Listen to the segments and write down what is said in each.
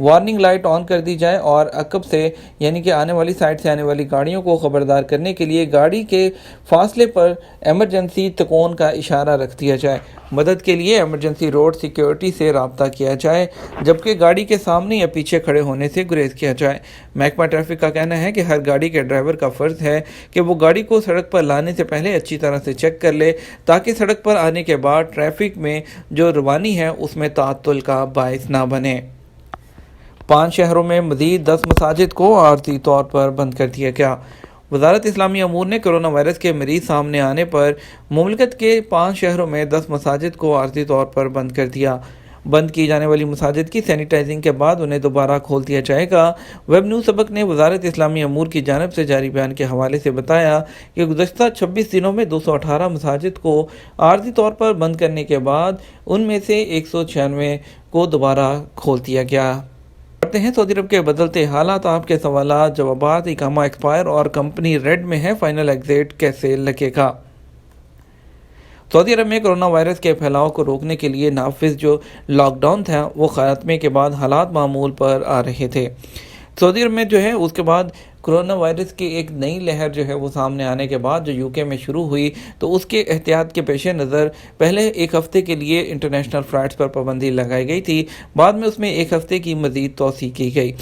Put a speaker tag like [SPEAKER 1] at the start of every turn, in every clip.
[SPEAKER 1] Warning light on کر دی جائے اور عقب سے یعنی کہ آنے والی سائڈ سے آنے والی گاڑیوں کو خبردار کرنے کے لیے گاڑی کے فاصلے پر ایمرجنسی تکون کا اشارہ رکھ دیا جائے۔ مدد کے لیے ایمرجنسی روڈ سیکیورٹی سے رابطہ کیا جائے، جبکہ گاڑی کے سامنے یا پیچھے کھڑے ہونے سے گریز کیا جائے۔ محکمہ ٹریفک کا کہنا ہے کہ ہر گاڑی کے ڈرائیور کا فرض ہے کہ وہ گاڑی کو سڑک پر لانے سے پہلے اچھی طرح سے چیک کر لے تاکہ سڑک پر آنے کے بعد ٹریفک میں جو روانی ہے اس میں تعطل کا باعث نہ بنے۔ 5 شہروں میں مزید 10 مساجد کو عارضی طور پر بند کر دیا گیا۔ وزارت اسلامی امور نے کرونا وائرس کے مریض سامنے آنے پر مملکت کے 5 شہروں میں 10 مساجد کو عارضی طور پر بند کر دیا۔ بند کی جانے والی مساجد کی سینیٹائزنگ کے بعد انہیں دوبارہ کھول دیا جائے گا۔ ویب نیوز سبق نے وزارت اسلامی امور کی جانب سے جاری بیان کے حوالے سے بتایا کہ گزشتہ 26 دنوں میں 218 مساجد کو عارضی طور پر بند کرنے کے بعد ان میں سے 196 کو دوبارہ کھول دیا گیا۔ کرتے ہیں سعودی عرب کے بدلتے حالات، آپ کے سوالات جوابات۔ اقامہ ایکسپائر اور کمپنی ریڈ میں ہے، فائنل ایگزٹ کیسے لگے گا؟ سعودی عرب میں کرونا وائرس کے پھیلاؤ کو روکنے کے لیے نافذ جو لاک ڈاؤن تھا وہ خاتمے کے بعد حالات معمول پر آ رہے تھے۔ سعودی عرب میں جو ہے اس کے بعد کرونا وائرس کی ایک نئی لہر جو ہے وہ سامنے آنے کے بعد جو UK میں شروع ہوئی تو اس کے احتیاط کے پیش نظر پہلے ایک ہفتے کے لیے انٹرنیشنل فلائٹس پر پابندی لگائی گئی تھی، بعد میں اس میں ایک ہفتے کی مزید توسیع کی گئی۔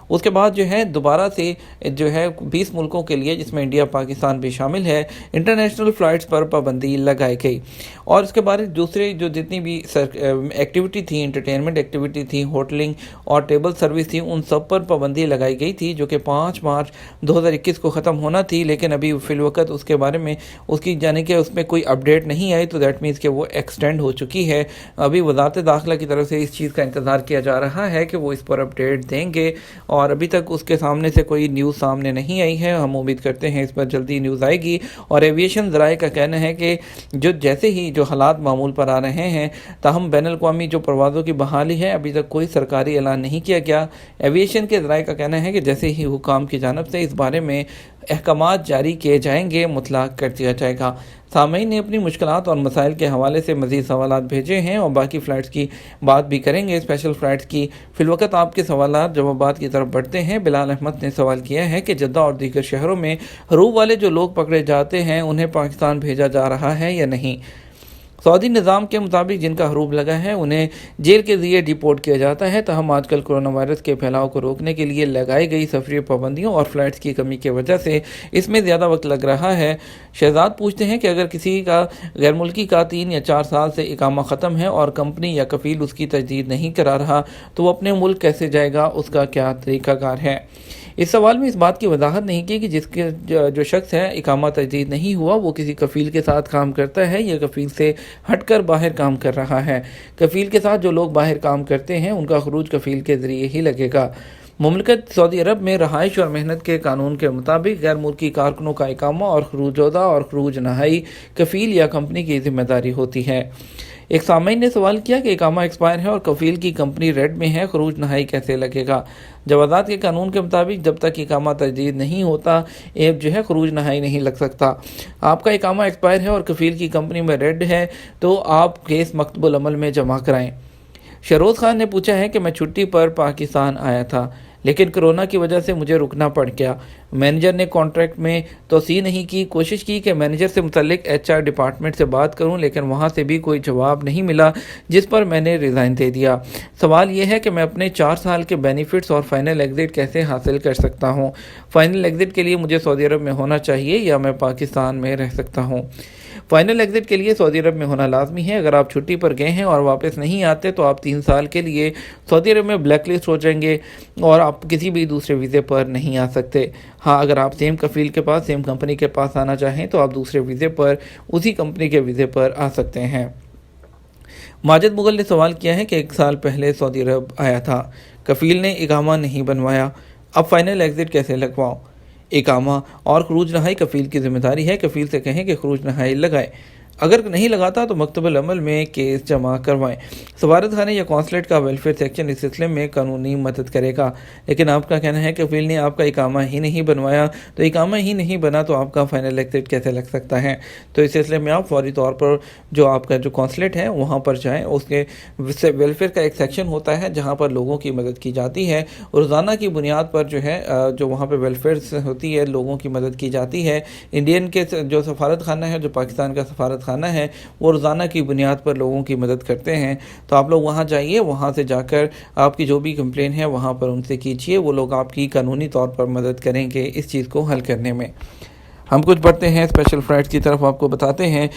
[SPEAKER 1] اس کے بعد جو ہے دوبارہ سے جو ہے 20 ملکوں کے لیے جس میں انڈیا پاکستان بھی شامل ہے انٹرنیشنل فلائٹس پر پابندی لگائی گئی، اور اس کے بعد دوسرے جو جتنی بھی ایکٹیویٹی تھی، انٹرٹینمنٹ ایکٹیویٹی تھی، ہوٹلنگ اور ٹیبل سروس تھی، ان سب پر پابندی لگائی گئی تھی جو کہ 5 مارچ 2021 کو ختم ہونا تھی، لیکن ابھی فی الوقت اس کے بارے میں اس کی یعنی کہ اس میں کوئی اپڈیٹ نہیں آئی، تو دیٹ مینس کہ وہ ایکسٹینڈ ہو چکی ہے۔ ابھی وزارت داخلہ کی طرف سے اس چیز کا انتظار کیا جا رہا ہے کہ وہ اس پر اپڈیٹ دیں گے، اور ابھی تک اس کے سامنے سے کوئی نیوز سامنے نہیں آئی ہے۔ ہم امید کرتے ہیں اس پر جلدی نیوز آئے گی، اور ایویشن ذرائع کا کہنا ہے کہ جیسے ہی جو حالات معمول پر آ رہے ہیں، تاہم بین الاقوامی جو پروازوں کی بحالی ہے ابھی تک کوئی سرکاری اعلان نہیں کیا گیا۔ ایویشن کے ذرائع کا کہنا ہے کہ جیسے ہی حکام کی جانب سے اس بارے میں احکامات جاری کیے جائیں گے مطلع کر دیا جائے گا۔ سامعین نے اپنی مشکلات اور مسائل کے حوالے سے مزید سوالات بھیجے ہیں اور باقی فلائٹس کی بات بھی کریں گے، اسپیشل فلائٹس کی۔ فی الوقت آپ کے سوالات جوابات کی طرف بڑھتے ہیں۔ بلال احمد نے سوال کیا ہے کہ جدہ اور دیگر شہروں میں حروب والے جو لوگ پکڑے جاتے ہیں انہیں پاکستان بھیجا جا رہا ہے یا نہیں؟ سعودی نظام کے مطابق جن کا حروب لگا ہے انہیں جیل کے ذریعے ڈیپورٹ کیا جاتا ہے، تاہم آج کل کرونا وائرس کے پھیلاؤ کو روکنے کے لیے لگائی گئی سفری پابندیوں اور فلائٹس کی کمی کی وجہ سے اس میں زیادہ وقت لگ رہا ہے۔ شہزاد پوچھتے ہیں کہ اگر کسی کا غیر ملکی کا 3 یا 4 سال سے اقامہ ختم ہے اور کمپنی یا کفیل اس کی تجدید نہیں کرا رہا تو وہ اپنے ملک کیسے جائے گا، اس کا کیا طریقہ کار ہے؟ اس سوال میں اس بات کی وضاحت نہیں کی کہ جس کے جو شخص ہے اقامہ تجدید نہیں ہوا وہ کسی کفیل کے ساتھ کام کرتا ہے یا کفیل سے ہٹ کر باہر کام کر رہا ہے۔ کفیل کے ساتھ جو لوگ باہر کام کرتے ہیں ان کا خروج کفیل کے ذریعے ہی لگے گا۔ مملکت سعودی عرب میں رہائش اور محنت کے قانون کے مطابق غیر ملکی کارکنوں کا اقامہ اور خروج عہدہ اور خروج نہائی کفیل یا کمپنی کی ذمہ داری ہوتی ہے۔ ایک سامعین نے سوال کیا کہ اقامہ ایکسپائر ہے اور کفیل کی کمپنی ریڈ میں ہے، خروج نہائی کیسے لگے گا؟ جوازات کے قانون کے مطابق جب تک اقامہ تجدید نہیں ہوتا ایپ جو ہے خروج نہائی نہیں لگ سکتا۔ آپ کا اقامہ ایکسپائر ہے اور کفیل کی کمپنی میں ریڈ ہے تو آپ کیس مکتوب العمل میں جمع کرائیں۔ شہروز خان نے پوچھا ہے کہ میں چھٹی پر پاکستان آیا تھا لیکن کرونا کی وجہ سے مجھے رکنا پڑ گیا۔ مینیجر نے کانٹریکٹ میں توسیع نہیں کی، کوشش کی کہ مینیجر سے متعلق HR ڈپارٹمنٹ سے بات کروں لیکن وہاں سے بھی کوئی جواب نہیں ملا، جس پر میں نے ریزائن دے دیا۔ سوال یہ ہے کہ میں اپنے 4 سال کے بینیفٹس اور فائنل ایگزٹ کیسے حاصل کر سکتا ہوں؟ فائنل ایگزٹ کے لیے مجھے سعودی عرب میں ہونا چاہیے یا میں پاکستان میں رہ سکتا ہوں؟ فائنل ایگزٹ کے لیے سعودی عرب میں ہونا لازمی ہے۔ اگر آپ چھٹی پر گئے ہیں اور واپس نہیں آتے تو آپ 3 سال کے لیے سعودی عرب میں بلیک لسٹ ہو جائیں گے اور آپ کسی بھی دوسرے ویزے پر نہیں آ سکتے۔ ہاں، اگر آپ سیم کفیل کے پاس سیم کمپنی کے پاس آنا چاہیں تو آپ دوسرے ویزے پر اسی کمپنی کے ویزے پر آ سکتے ہیں۔ ماجد مغل نے سوال کیا ہے کہ 1 سال پہلے سعودی عرب آیا تھا، کفیل نے اقامہ نہیں بنوایا، اب فائنل ایگزٹ کیسے لگواؤں؟ اقامہ اور خروج نہائی کفیل کی ذمہ داری ہے، کفیل سے کہیں کہ خروج نہائی لگائے۔ اگر نہیں لگاتا تو مکتب العمل میں کیس جمع کروائیں۔ سفارت خانے یا قونصلیٹ کا ویلفیئر سیکشن اس سلسلے میں قانونی مدد کرے گا، لیکن آپ کا کہنا ہے کہ وکیل نے آپ کا اقامہ ہی نہیں بنوایا، تو اقامہ ہی نہیں بنا تو آپ کا فائنل ایگزٹ کیسے لگ سکتا ہے؟ تو اس سلسلے میں آپ فوری طور پر جو آپ کا جو قونصلیٹ ہے وہاں پر جائیں، اس کے ویلفیئر کا ایک سیکشن ہوتا ہے جہاں پر لوگوں کی مدد کی جاتی ہے، روزانہ کی بنیاد پر جو ہے جو وہاں پہ ویلفیئر ہوتی ہے، لوگوں کی مدد کی جاتی ہے۔ انڈین کے جو سفارت خانہ ہے، جو پاکستان کا سفارت خانہ ہے، وہ روزانہ کی بنیاد پر لوگوں کی مدد کرتے ہیں۔ تو آپ لوگ وہاں جائیے، وہاں سے جا کر آپ کی جو بھی کمپلین ہے وہاں پر ان سے کیجیے، وہ لوگ آپ کی قانونی طور پر مدد کریں گے اس چیز کو حل کرنے میں۔ ہم کچھ بڑھتے ہیں اسپیشل فلائٹ کی طرف، آپ کو بتاتے ہیں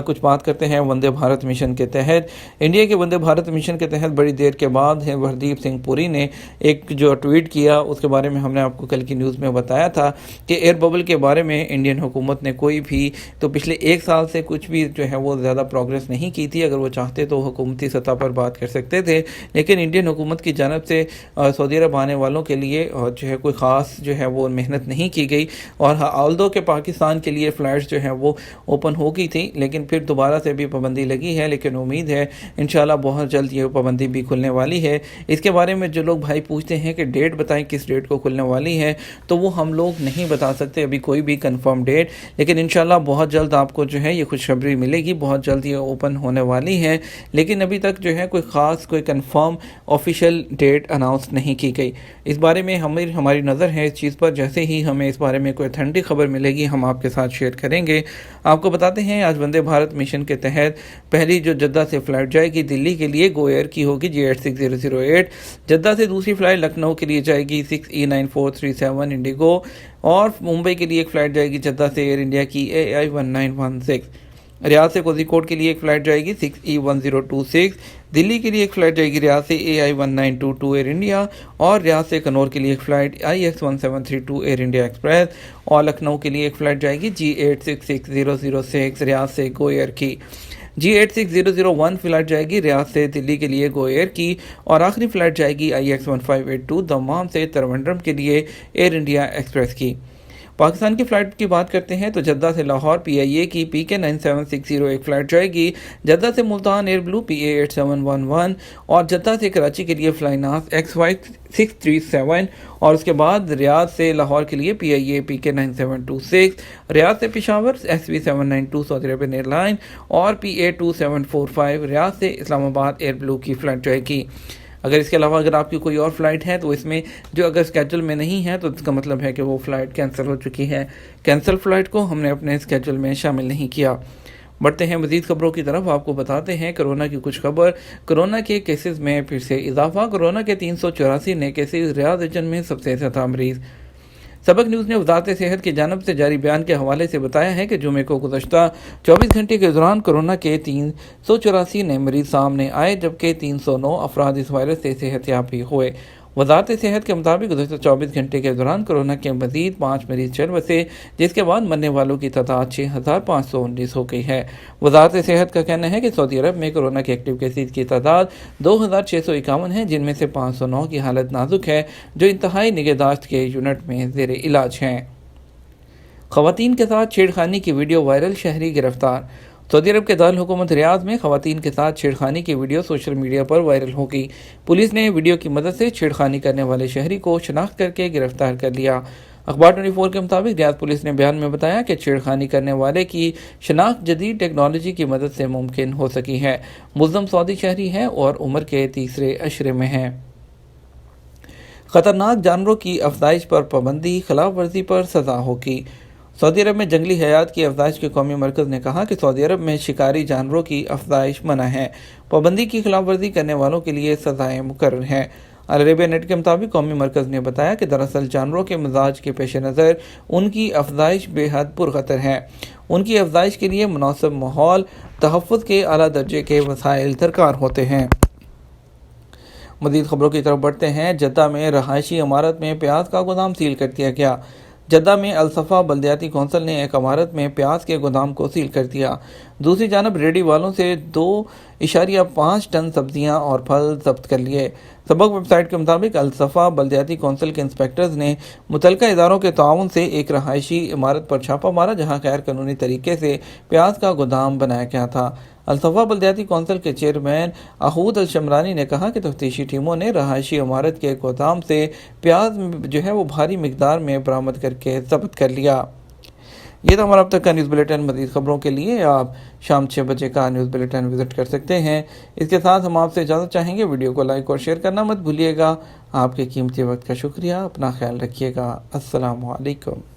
[SPEAKER 1] کچھ بات کرتے ہیں وندے بھارت مشن کے تحت۔ انڈیا کے وندے بھارت مشن کے تحت بڑی دیر کے بعد ہردیپ سنگھ پوری نے ایک جو ٹویٹ کیا، اس کے بارے میں ہم نے آپ کو کل کی نیوز میں بتایا تھا کہ ایئر ببل کے بارے میں انڈین حکومت نے کوئی بھی تو پچھلے ایک سال سے کچھ بھی جو ہے وہ زیادہ پروگریس نہیں کی تھی۔ اگر وہ چاہتے تو حکومتی سطح پر بات کر سکتے تھے، لیکن انڈین حکومت کی جانب سے سعودی عرب آنے والوں کے لیے جو ہے کوئی خاص جو ہے وہ محنت نہیں کی گئی، اور آلدو کے پاکستان کے لیے فلائٹس جو ہیں وہ اوپن ہو گئی تھی، لیکن پھر دوبارہ سے بھی پابندی لگی ہے، لیکن امید ہے انشاءاللہ بہت جلد یہ پابندی بھی کھلنے والی ہے۔ اس کے بارے میں جو لوگ بھائی پوچھتے ہیں کہ ڈیٹ بتائیں کس ڈیٹ کو کھلنے والی ہے، تو وہ ہم لوگ نہیں بتا سکتے ابھی کوئی بھی کنفرم ڈیٹ، لیکن انشاءاللہ بہت جلد آپ کو جو ہے یہ خوشخبری ملے گی، بہت جلد یہ اوپن ہونے والی ہے، لیکن ابھی تک جو ہے کوئی کنفرم آفیشیل ڈیٹ اناؤنس نہیں کی گئی۔ اس بارے میں ہماری نظر ہے اس چیز پر، جیسے ہی ہمیں اس بارے میں کوئی اتھینٹک خبر ملے گی ہم آپ کے ساتھ شیئر کریں گے۔ آپ کو بتاتے ہیں آج وندے بھارت مشن کے تحت پہلی جو جدہ سے فلائٹ جائے گی دلی کے لیے گو ایئر کی ہوگی G8608۔ جدہ سے دوسری فلائٹ لکھنؤ کے لیے جائے گی 6E9437 انڈیگو، اور ممبئی کے لیے ایک فلائٹ جائے گی جدہ سے ایئر انڈیا کی AI1916۔ ریاض سے کوزیکوڈ کے لیے ایک فلائٹ جائے گی 6E1026۔ دلی کے لیے ایک فلائٹ جائے گی ریاض سے AI1922 ایئر انڈیا، اور ریاض سے کنور کے لیے ایک flight IX1732 year India express, اور لکھنؤ کے لیے ایک فلائٹ جائے گی G866006 ریاض سے گو ایئر کی۔ G86001 فلائٹ جائے گی ریاض سے دلی کے لیے گو ایئر کی، اور آخری فلائٹ جائے گی IX1582 دمام سے تروندرم کے لیے ایئر انڈیا ایکسپریس کی۔ پاکستان کی فلائٹ کی بات کرتے ہیں تو جدہ سے لاہور PIA کی PK9760 ایک فلائٹ جائے گی، جدہ سے ملتان ایئر بلو PA8711، اور جدہ سے کراچی کے لیے فلائناس XY637، اور اس کے بعد ریاض سے لاہور کے لیے PIA PK9726، ریاض سے پشاور SV792 سعودی عربین ایئر لائن، اور PA2745 ریاض سے اسلام آباد ایئر بلو کی فلائٹ جائے گی۔ اگر اس کے علاوہ اگر آپ کی کوئی اور فلائٹ ہے تو اس میں جو اگر اسکیجول میں نہیں ہے تو اس کا مطلب ہے کہ وہ فلائٹ کینسل ہو چکی ہے، کینسل فلائٹ کو ہم نے اپنے اسکیجول میں شامل نہیں کیا۔ بڑھتے ہیں مزید خبروں کی طرف، آپ کو بتاتے ہیں کرونا کی کچھ خبر۔ کرونا کے کیسز میں پھر سے اضافہ، کرونا کے 384 نئے کیسز، ریاض ریجن میں سب سے زیادہ مریض۔ سبق نیوز نے وزارت صحت کی جانب سے جاری بیان کے حوالے سے بتایا ہے کہ جمعے کو گزشتہ 24 گھنٹے کے دوران کرونا کے 384 نئے مریض سامنے آئے، جبکہ 309 افراد اس وائرس سے صحت یاب بھی ہوئے۔ وزارت صحت کے مطابق گزشتہ 24 گھنٹے کے دوران کرونا کے مزید 5 مریض چل بسے، جس کے بعد مرنے والوں کی تعداد 6519 ہو گئی ہے۔ وزارت صحت کا کہنا ہے کہ سعودی عرب میں کرونا کے ایکٹیو کیسز کی تعداد 2651 ہے، جن میں سے 509 کی حالت نازک ہے، جو انتہائی نگہداشت کے یونٹ میں زیر علاج ہیں۔ خواتین کے ساتھ چھیڑخانی کی ویڈیو وائرل، شہری گرفتار۔ سعودی عرب کے دارالحکومت ریاض میں خواتین کے ساتھ چھیڑخانی کی ویڈیو سوشل میڈیا پر وائرل ہو گئی۔ پولیس نے ویڈیو کی مدد سے چھیڑخانی کرنے والے شہری کو شناخت کر کے گرفتار کر لیا۔ اخبار 24 کے مطابق ریاض پولیس نے بیان میں بتایا کہ چھیڑخانی کرنے والے کی شناخت جدید ٹیکنالوجی کی مدد سے ممکن ہو سکی ہے۔ ملزم سعودی شہری ہے اور عمر کے تیسرے عشرے میں ہے۔ خطرناک جانوروں کی افزائش پر پابندی، خلاف ورزی پر سزا ہوگی۔ سعودی عرب میں جنگلی حیات کی افزائش کے قومی مرکز نے کہا کہ سعودی عرب میں شکاری جانوروں کی افزائش منع ہے، پابندی کی خلاف ورزی کرنے والوں کے لیے سزائیں مقرر ہیں۔ العربیہ نیٹ کے مطابق قومی مرکز نے بتایا کہ دراصل جانوروں کے مزاج کے پیش نظر ان کی افزائش بے حد پرخطر ہے۔ ان کی افزائش کے لیے مناسب ماحول، تحفظ کے اعلیٰ درجے کے وسائل درکار ہوتے ہیں۔ مزید خبروں کی طرف بڑھتے ہیں۔ جدہ میں رہائشی عمارت میں پیاز کا گودام سیل کر دیا گیا۔ جدہ میں الصفا بلدیاتی کونسل نے ایک عمارت میں پیاز کے گودام کو سیل کر دیا۔ دوسری جانب ریڈی والوں سے 2.5 ٹن سبزیاں اور پھل ضبط کر لیے۔ سبق ویب سائٹ کے مطابق الصفا بلدیاتی کونسل کے انسپیکٹرز نے متعلقہ اداروں کے تعاون سے ایک رہائشی عمارت پر چھاپہ مارا جہاں غیر قانونی طریقے سے پیاز کا گودام بنایا گیا تھا۔ الصفا بلدیاتی کونسل کے چیئرمین احود الشمرانی نے کہا کہ تفتیشی ٹیموں نے رہائشی عمارت کے گودام سے پیاز وہ بھاری مقدار میں برآمد کر کے ضبط کر لیا۔ یہ تھا ہمارا اب تک کا نیوز بلیٹن۔ مزید خبروں کے لیے آپ شام 6 بجے کا نیوز بلیٹن وزٹ کر سکتے ہیں۔ اس کے ساتھ ہم آپ سے اجازت چاہیں گے، ویڈیو کو لائک اور شیئر کرنا مت بھولیے گا۔ آپ کے قیمتی وقت کا شکریہ، اپنا خیال رکھیے گا۔ السلام علیکم۔